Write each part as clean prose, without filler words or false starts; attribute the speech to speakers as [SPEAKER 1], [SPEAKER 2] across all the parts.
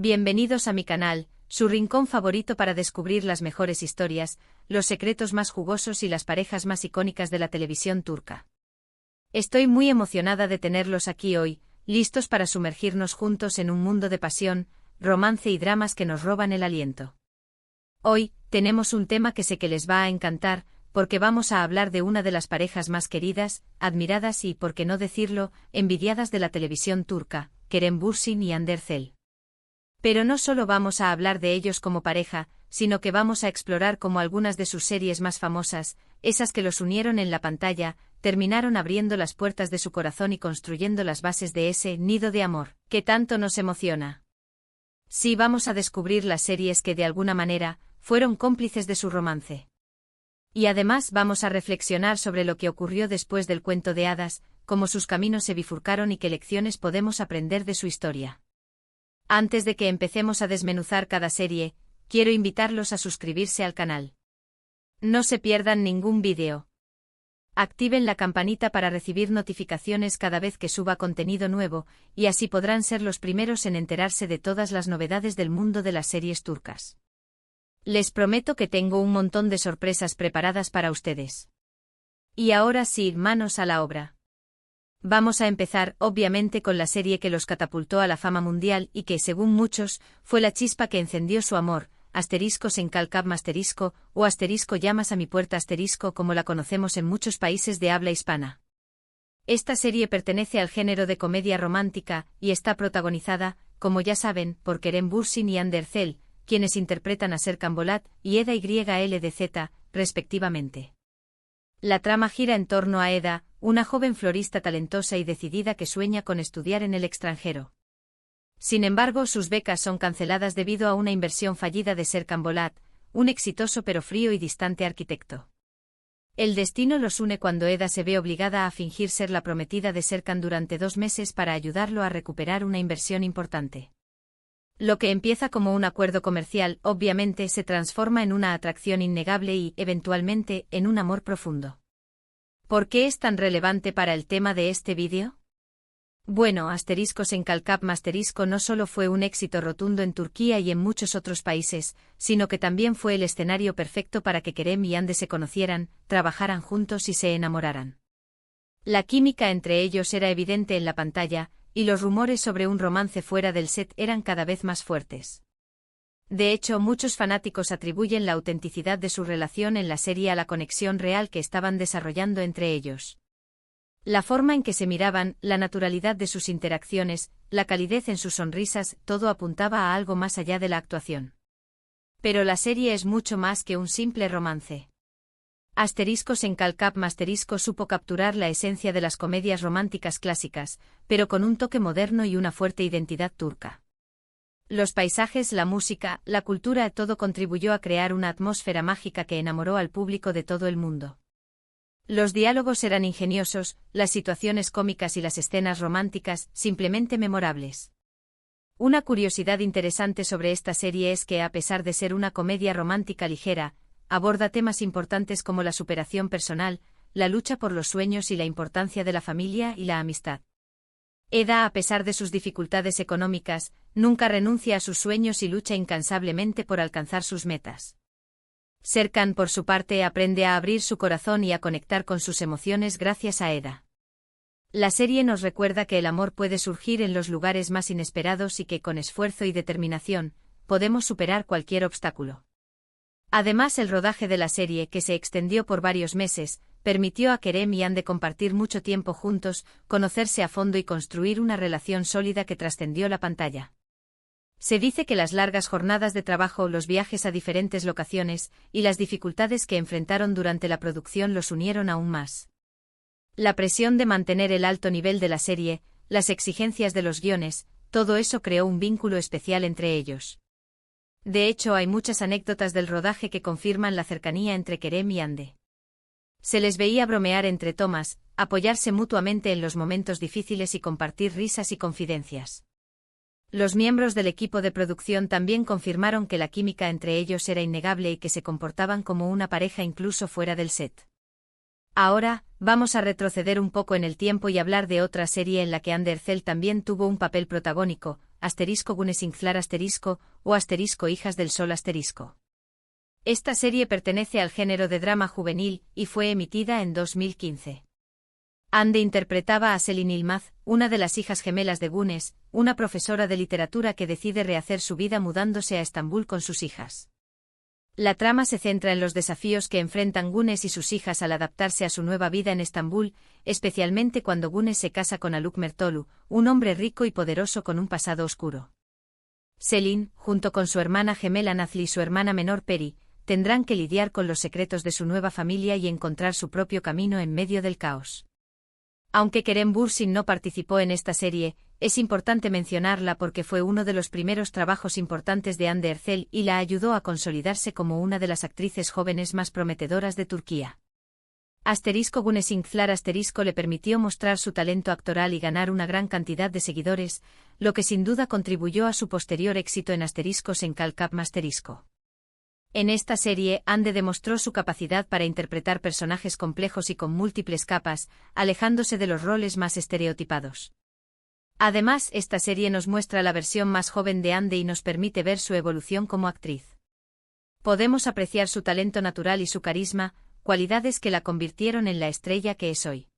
[SPEAKER 1] Bienvenidos a mi canal, su rincón favorito para descubrir las mejores historias, los secretos más jugosos y las parejas más icónicas de la televisión turca. Estoy muy emocionada de tenerlos aquí hoy, listos para sumergirnos juntos en un mundo de pasión, romance y dramas que nos roban el aliento. Hoy, tenemos un tema que sé que les va a encantar, porque vamos a hablar de una de las parejas más queridas, admiradas y, por qué no decirlo, envidiadas de la televisión turca, Kerem Bürsin y Hande Erçel. Pero no solo vamos a hablar de ellos como pareja, sino que vamos a explorar cómo algunas de sus series más famosas, esas que los unieron en la pantalla, terminaron abriendo las puertas de su corazón y construyendo las bases de ese nido de amor, que tanto nos emociona. Sí, vamos a descubrir las series que de alguna manera, fueron cómplices de su romance. Y además vamos a reflexionar sobre lo que ocurrió después del cuento de hadas, cómo sus caminos se bifurcaron y qué lecciones podemos aprender de su historia. Antes de que empecemos a desmenuzar cada serie, quiero invitarlos a suscribirse al canal. No se pierdan ningún vídeo. Activen la campanita para recibir notificaciones cada vez que suba contenido nuevo, y así podrán ser los primeros en enterarse de todas las novedades del mundo de las series turcas. Les prometo que tengo un montón de sorpresas preparadas para ustedes. Y ahora sí, manos a la obra. Vamos a empezar, obviamente, con la serie que los catapultó a la fama mundial y que, según muchos, fue la chispa que encendió su amor, *Sencalcap***, o *Llamas a mi puerta**, como la conocemos en muchos países de habla hispana. Esta serie pertenece al género de comedia romántica y está protagonizada, como ya saben, por Kerem Bürsin y Hande Erçel, quienes interpretan a Serkan Bolat y Eda YLDZ, respectivamente. La trama gira en torno a Eda, una joven florista talentosa y decidida que sueña con estudiar en el extranjero. Sin embargo, sus becas son canceladas debido a una inversión fallida de Serkan Bolat, un exitoso pero frío y distante arquitecto. El destino los une cuando Eda se ve obligada a fingir ser la prometida de Serkan durante 2 meses para ayudarlo a recuperar una inversión importante. Lo que empieza como un acuerdo comercial, obviamente, se transforma en una atracción innegable y, eventualmente, en un amor profundo. ¿Por qué es tan relevante para el tema de este vídeo? Bueno, *Sencalcap* no solo fue un éxito rotundo en Turquía y en muchos otros países, sino que también fue el escenario perfecto para que Kerem y Hande se conocieran, trabajaran juntos y se enamoraran. La química entre ellos era evidente en la pantalla, y los rumores sobre un romance fuera del set eran cada vez más fuertes. De hecho, muchos fanáticos atribuyen la autenticidad de su relación en la serie a la conexión real que estaban desarrollando entre ellos. La forma en que se miraban, la naturalidad de sus interacciones, la calidez en sus sonrisas, todo apuntaba a algo más allá de la actuación. Pero la serie es mucho más que un simple romance. *Sencalcap* supo capturar la esencia de las comedias románticas clásicas, pero con un toque moderno y una fuerte identidad turca. Los paisajes, la música, la cultura, todo contribuyó a crear una atmósfera mágica que enamoró al público de todo el mundo. Los diálogos eran ingeniosos, las situaciones cómicas y las escenas románticas, simplemente memorables. Una curiosidad interesante sobre esta serie es que, a pesar de ser una comedia romántica ligera, aborda temas importantes como la superación personal, la lucha por los sueños y la importancia de la familia y la amistad. Eda, a pesar de sus dificultades económicas, nunca renuncia a sus sueños y lucha incansablemente por alcanzar sus metas. Serkan, por su parte, aprende a abrir su corazón y a conectar con sus emociones gracias a Eda. La serie nos recuerda que el amor puede surgir en los lugares más inesperados y que, con esfuerzo y determinación, podemos superar cualquier obstáculo. Además, el rodaje de la serie, que se extendió por varios meses, permitió a Kerem y Hande compartir mucho tiempo juntos, conocerse a fondo y construir una relación sólida que trascendió la pantalla. Se dice que las largas jornadas de trabajo, los viajes a diferentes locaciones, y las dificultades que enfrentaron durante la producción los unieron aún más. La presión de mantener el alto nivel de la serie, las exigencias de los guiones, todo eso creó un vínculo especial entre ellos. De hecho, hay muchas anécdotas del rodaje que confirman la cercanía entre Kerem y Hande. Se les veía bromear entre tomas, apoyarse mutuamente en los momentos difíciles y compartir risas y confidencias. Los miembros del equipo de producción también confirmaron que la química entre ellos era innegable y que se comportaban como una pareja incluso fuera del set. Ahora, vamos a retroceder un poco en el tiempo y hablar de otra serie en la que Hande Erçel también tuvo un papel protagónico, asterisco Gunesinclar asterisco, o asterisco Hijas del Sol asterisco. Esta serie pertenece al género de drama juvenil, y fue emitida en 2015. Ande interpretaba a Selin Yılmaz, una de las hijas gemelas de Güneş, una profesora de literatura que decide rehacer su vida mudándose a Estambul con sus hijas. La trama se centra en los desafíos que enfrentan Güneş y sus hijas al adaptarse a su nueva vida en Estambul, especialmente cuando Güneş se casa con Haluk Mertolu, un hombre rico y poderoso con un pasado oscuro. Selin, junto con su hermana gemela Nazlı y su hermana menor Peri, tendrán que lidiar con los secretos de su nueva familia y encontrar su propio camino en medio del caos. Aunque Kerem Bürsin no participó en esta serie, es importante mencionarla porque fue uno de los primeros trabajos importantes de Hande Erçel y la ayudó a consolidarse como una de las actrices jóvenes más prometedoras de Turquía. Asterisco Gunesinclar asterisco le permitió mostrar su talento actoral y ganar una gran cantidad de seguidores, lo que sin duda contribuyó a su posterior éxito en asteriscos en Kalkap asterisco. En esta serie, Hande demostró su capacidad para interpretar personajes complejos y con múltiples capas, alejándose de los roles más estereotipados. Además, esta serie nos muestra la versión más joven de Hande y nos permite ver su evolución como actriz. Podemos apreciar su talento natural y su carisma, cualidades que la convirtieron en la estrella que es hoy.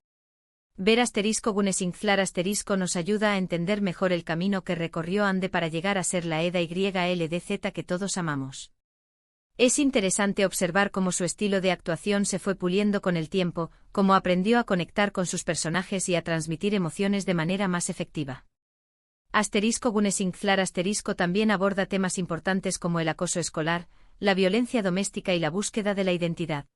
[SPEAKER 1] Ver asterisco Gunesinclar asterisco nos ayuda a entender mejor el camino que recorrió Hande para llegar a ser la Eda YLDZ que todos amamos. Es interesante observar cómo su estilo de actuación se fue puliendo con el tiempo, cómo aprendió a conectar con sus personajes y a transmitir emociones de manera más efectiva. Asterisco Gunesinclar asterisco también aborda temas importantes como el acoso escolar, la violencia doméstica y la búsqueda de la identidad.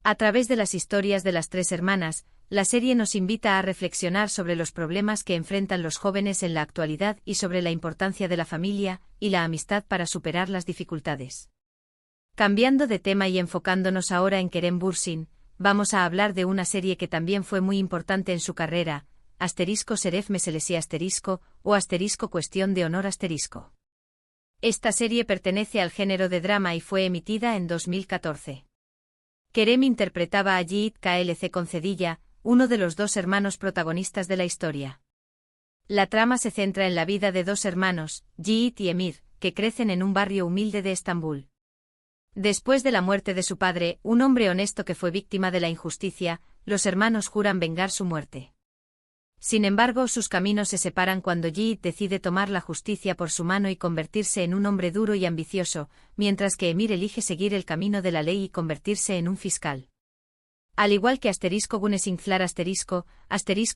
[SPEAKER 1] A través de las historias de las tres hermanas, la serie nos invita a reflexionar sobre los problemas que enfrentan los jóvenes en la actualidad y sobre la importancia de la familia y la amistad para superar las dificultades. Cambiando de tema y enfocándonos ahora en Kerem Bürsin, vamos a hablar de una serie que también fue muy importante en su carrera, asterisco Şeref Meselesi asterisco, o asterisco Cuestión de Honor asterisco. Esta serie pertenece al género de drama y fue emitida en 2014. Kerem interpretaba a Yiğit Klc Concedilla, uno de los dos hermanos protagonistas de la historia. La trama se centra en la vida de dos hermanos, Yiğit y Emir, que crecen en un barrio humilde de Estambul. Después de la muerte de su padre, un hombre honesto que fue víctima de la injusticia, los hermanos juran vengar su muerte. Sin embargo, sus caminos se separan cuando Yiğit decide tomar la justicia por su mano y convertirse en un hombre duro y ambicioso, mientras que Emir elige seguir el camino de la ley y convertirse en un fiscal. Al igual que asterisco Gunesinclar asterisco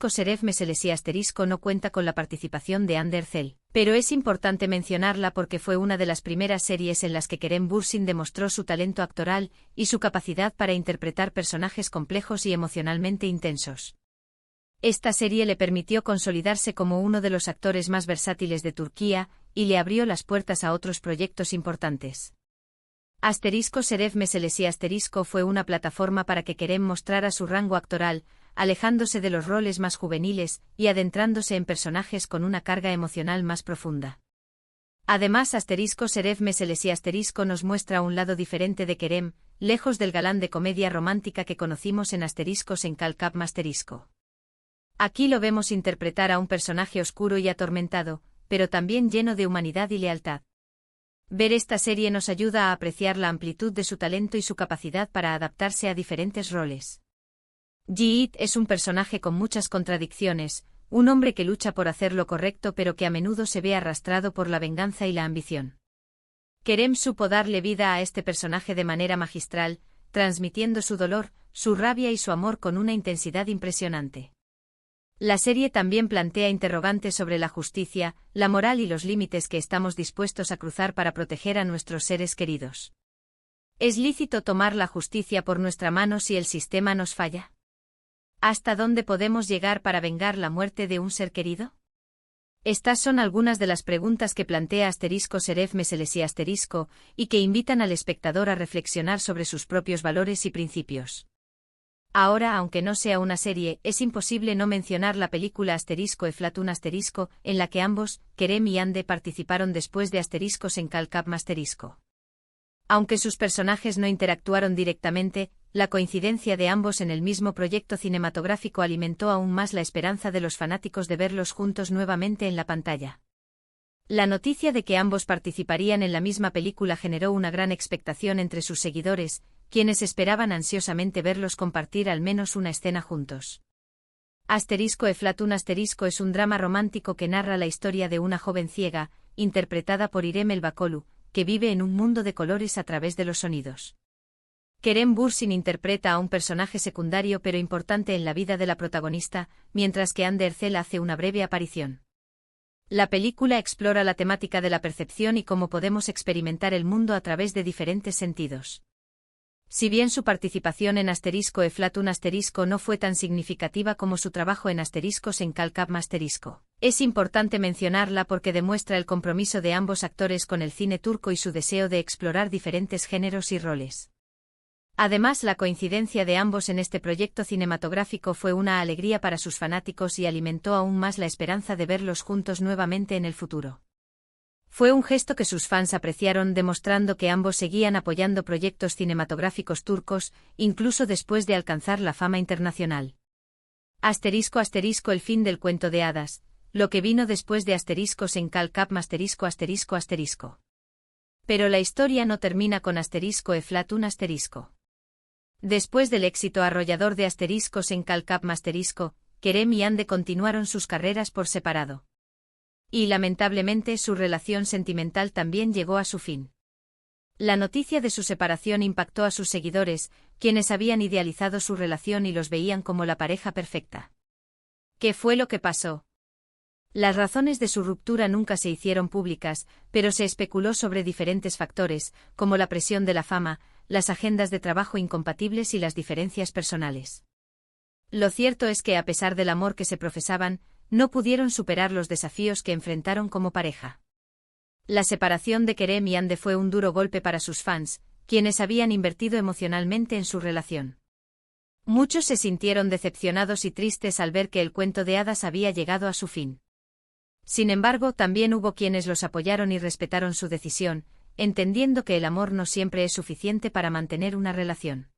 [SPEAKER 1] Şeref Meselesi asterisco no cuenta con la participación de Hande Erçel, pero es importante mencionarla porque fue una de las primeras series en las que Kerem Bürsin demostró su talento actoral y su capacidad para interpretar personajes complejos y emocionalmente intensos. Esta serie le permitió consolidarse como uno de los actores más versátiles de Turquía y le abrió las puertas a otros proyectos importantes. Asterisco Şeref Meselesi asterisco fue una plataforma para que Kerem mostrara su rango actoral, alejándose de los roles más juveniles y adentrándose en personajes con una carga emocional más profunda. Además, asterisco Şeref Meselesi asterisco nos muestra un lado diferente de Kerem, lejos del galán de comedia romántica que conocimos en asteriscos en Kalkap asterisco. Aquí lo vemos interpretar a un personaje oscuro y atormentado, pero también lleno de humanidad y lealtad. Ver esta serie nos ayuda a apreciar la amplitud de su talento y su capacidad para adaptarse a diferentes roles. Yiğit es un personaje con muchas contradicciones, un hombre que lucha por hacer lo correcto pero que a menudo se ve arrastrado por la venganza y la ambición. Kerem supo darle vida a este personaje de manera magistral, transmitiendo su dolor, su rabia y su amor con una intensidad impresionante. La serie también plantea interrogantes sobre la justicia, la moral y los límites que estamos dispuestos a cruzar para proteger a nuestros seres queridos. ¿Es lícito tomar la justicia por nuestra mano si el sistema nos falla? ¿Hasta dónde podemos llegar para vengar la muerte de un ser querido? Estas son algunas de las preguntas que plantea asterisco Şeref Meselesi asterisco y que invitan al espectador a reflexionar sobre sus propios valores y principios. Ahora, aunque no sea una serie, es imposible no mencionar la película asterisco Eflatun asterisco, en la que ambos, Kerem y Hande, participaron después de asteriscos en Kalkap asterisco. Aunque sus personajes no interactuaron directamente, la coincidencia de ambos en el mismo proyecto cinematográfico alimentó aún más la esperanza de los fanáticos de verlos juntos nuevamente en la pantalla. La noticia de que ambos participarían en la misma película generó una gran expectación entre sus seguidores, quienes esperaban ansiosamente verlos compartir al menos una escena juntos. *Eflatun* es un drama romántico que narra la historia de una joven ciega, interpretada por Irem Elbakolu, que vive en un mundo de colores a través de los sonidos. Kerem Bürsin interpreta a un personaje secundario pero importante en la vida de la protagonista, mientras que Hande Erçel hace una breve aparición. La película explora la temática de la percepción y cómo podemos experimentar el mundo a través de diferentes sentidos. Si bien su participación en *Eflatun* no fue tan significativa como su trabajo en *en Kalkap*, es importante mencionarla porque demuestra el compromiso de ambos actores con el cine turco y su deseo de explorar diferentes géneros y roles. Además, la coincidencia de ambos en este proyecto cinematográfico fue una alegría para sus fanáticos y alimentó aún más la esperanza de verlos juntos nuevamente en el futuro. Fue un gesto que sus fans apreciaron, demostrando que ambos seguían apoyando proyectos cinematográficos turcos, incluso después de alcanzar la fama internacional. El fin del cuento de hadas, lo que vino después de *en Kalkap*. Pero la historia no termina con *Eflatun*. Después del éxito arrollador de *en Kalkap*, Kerem y Hande continuaron sus carreras por separado. Y lamentablemente su relación sentimental también llegó a su fin. La noticia de su separación impactó a sus seguidores, quienes habían idealizado su relación y los veían como la pareja perfecta. ¿Qué fue lo que pasó? Las razones de su ruptura nunca se hicieron públicas, pero se especuló sobre diferentes factores, como la presión de la fama, las agendas de trabajo incompatibles y las diferencias personales. Lo cierto es que a pesar del amor que se profesaban, no pudieron superar los desafíos que enfrentaron como pareja. La separación de Kerem y Hande fue un duro golpe para sus fans, quienes habían invertido emocionalmente en su relación. Muchos se sintieron decepcionados y tristes al ver que el cuento de hadas había llegado a su fin. Sin embargo, también hubo quienes los apoyaron y respetaron su decisión, entendiendo que el amor no siempre es suficiente para mantener una relación.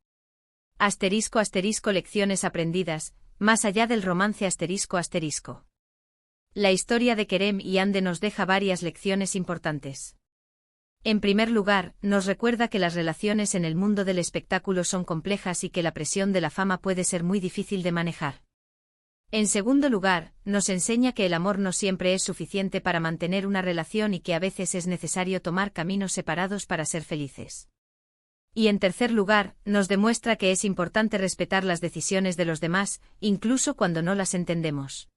[SPEAKER 1] Lecciones aprendidas, más allá del romance *. La historia de Kerem y Hande nos deja varias lecciones importantes. En primer lugar, nos recuerda que las relaciones en el mundo del espectáculo son complejas y que la presión de la fama puede ser muy difícil de manejar. En segundo lugar, nos enseña que el amor no siempre es suficiente para mantener una relación y que a veces es necesario tomar caminos separados para ser felices. Y en tercer lugar, nos demuestra que es importante respetar las decisiones de los demás, incluso cuando no las entendemos.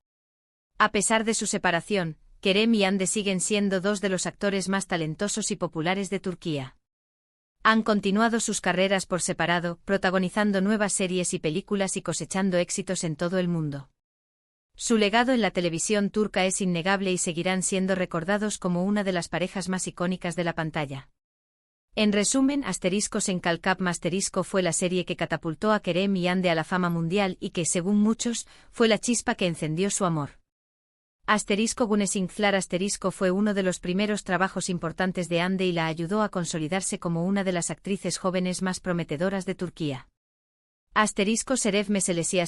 [SPEAKER 1] A pesar de su separación, Kerem y Hande siguen siendo dos de los actores más talentosos y populares de Turquía. Han continuado sus carreras por separado, protagonizando nuevas series y películas y cosechando éxitos en todo el mundo. Su legado en la televisión turca es innegable y seguirán siendo recordados como una de las parejas más icónicas de la pantalla. En resumen, *en Kalkap* fue la serie que catapultó a Kerem y Hande a la fama mundial y que, según muchos, fue la chispa que encendió su amor. *Güneşinkler* fue uno de los primeros trabajos importantes de Hande y la ayudó a consolidarse como una de las actrices jóvenes más prometedoras de Turquía. *Şeref Meselesi*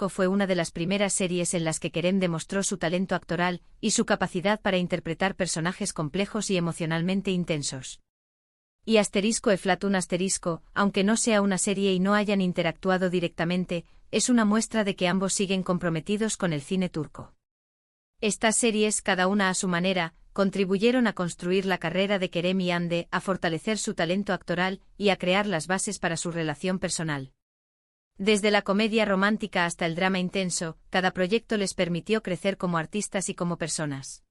[SPEAKER 1] fue una de las primeras series en las que Kerem demostró su talento actoral y su capacidad para interpretar personajes complejos y emocionalmente intensos. Y *Eflatun*, aunque no sea una serie y no hayan interactuado directamente, es una muestra de que ambos siguen comprometidos con el cine turco. Estas series, cada una a su manera, contribuyeron a construir la carrera de Kerem y Hande, a fortalecer su talento actoral y a crear las bases para su relación personal. Desde la comedia romántica hasta el drama intenso, cada proyecto les permitió crecer como artistas y como personas.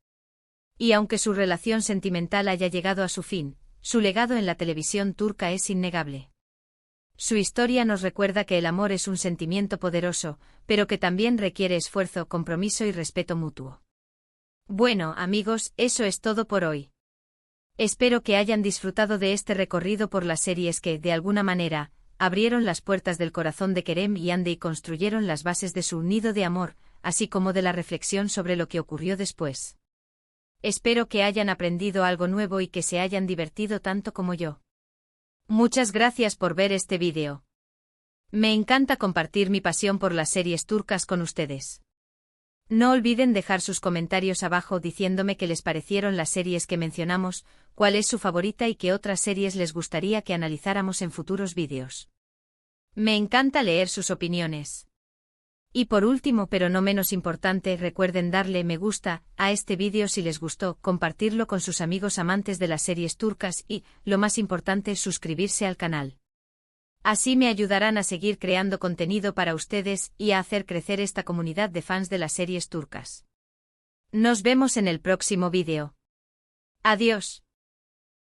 [SPEAKER 1] Y aunque su relación sentimental haya llegado a su fin, su legado en la televisión turca es innegable. Su historia nos recuerda que el amor es un sentimiento poderoso, pero que también requiere esfuerzo, compromiso y respeto mutuo. Bueno, amigos, eso es todo por hoy. Espero que hayan disfrutado de este recorrido por las series que, de alguna manera, abrieron las puertas del corazón de Kerem y Hande y construyeron las bases de su nido de amor, así como de la reflexión sobre lo que ocurrió después. Espero que hayan aprendido algo nuevo y que se hayan divertido tanto como yo. Muchas gracias por ver este vídeo. Me encanta compartir mi pasión por las series turcas con ustedes. No olviden dejar sus comentarios abajo diciéndome qué les parecieron las series que mencionamos, cuál es su favorita y qué otras series les gustaría que analizáramos en futuros vídeos. Me encanta leer sus opiniones. Y por último pero no menos importante, recuerden darle me gusta a este vídeo si les gustó, compartirlo con sus amigos amantes de las series turcas y, lo más importante, suscribirse al canal. Así me ayudarán a seguir creando contenido para ustedes y a hacer crecer esta comunidad de fans de las series turcas. Nos vemos en el próximo vídeo. Adiós.